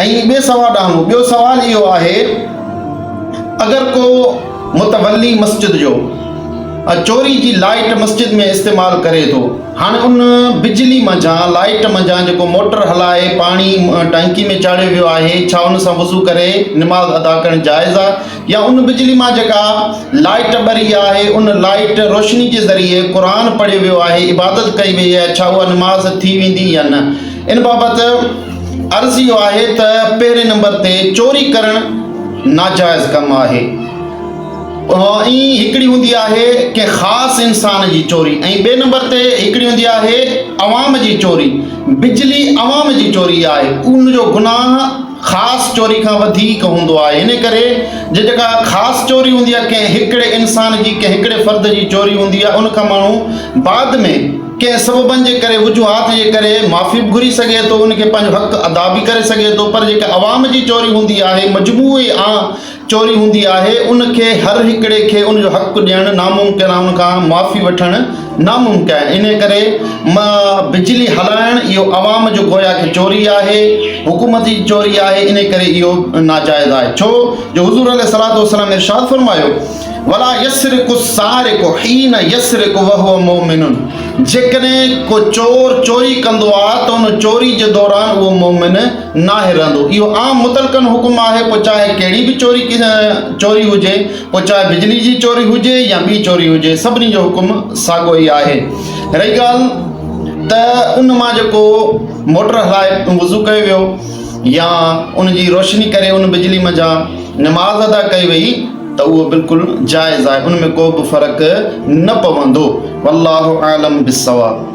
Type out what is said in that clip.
ऐं ॿिए सवाल ॾांहुं ॿियो सवाल इहो आहे, अगरि को मुतवली मस्जिद जो चोरी जी लाइट मस्जिद में इस्तेमालु करे थो, हाणे उन बिजली मंझां लाइट मंझां जेको मोटर हलाए पाणी टंकी में चाढ़ियो वियो आहे, छा उन सां वज़ू करे निमाज़ अदा करणु जाइज़ आहे? या उन बिजली मां जेका लाइट ॿरी आहे, उन लाइट रोशनी जे ज़रिए क़ुरान पढ़ियो वियो आहे, इबादत कई वई आहे, छा उहा निमाज़ थी वेंदी या न? इन बाबति अर्ज़ु इहो आहे त पहिरें नंबर ते चोरी करणु नाजाइज़ कमु आहे। हिकिड़ी हूंदी आहे के ख़ासि इंसान जी चोरी, ऐं ॿिए नंबर ते हिकिड़ी हूंदी आहे अवाम जी चोरी। बिजली अवाम जी चोरी आहे, उन जो गुनाह ख़ासि चोरी खां वधीक हूंदो आहे। इन करे जेका ख़ासि चोरी हूंदी आहे, कंहिं हिकिड़े इंसान जी, कंहिं हिकिड़े फ़र्द जी चोरी हूंदी आहे, उन खां माण्हू बाद में कंहिं सबबनि जे करे, वजूहात जे करे माफ़ी बि घुरी सघे थो, उनखे पंहिंजो हक़ अदा बि करे सघे थो। पर जेका अवाम जी चोरी हूंदी आहे, मजमूई चोरी हूंदी आहे, उनखे हर हिकिड़े खे उनजो हक़ ॾियणु नामुमकिन आहे, उनखां माफ़ी वठणु नामुमकिन आहे। इन करे बिजली हलाइणु इहो अवाम जो गोया खे चोरी आहे, हुकूमत जी चोरी आहे। इन करे इहो नाजाइज़ आहे। छो जो हुज़ूर अलैहिस्सलातु वस्सलाम इरशाद फरमायो, वला यस्रिकु सारिकु हीन यस्रिकु वहुव मोमिनुन, जेकॾहिं को चोर चोरी कंदो आहे त उन चोरी जे दौरान उहो मोमिन नाहे रहंदो। इहो आम मुतलकन हुकुम आहे, पोइ चाहे कहिड़ी बि चोरी हुजे, पोइ चाहे बिजली जी चोरी हुजे या ॿी चोरी हुजे, सभिनी जो हुकुम साॻियो ई आहे। रही ॻाल्हि त उन मां जेको मोटर हलाए वज़ू कयो वियो या उन जी रोशनी करे उन बिजली मंझां निमाज़ अदा कई वई, त उहो बिल्कुलु जाइज़ आहे, उन में को बि फ़र्क़ु न पवंदो। वल्लाहु आलम बिस्सवाब।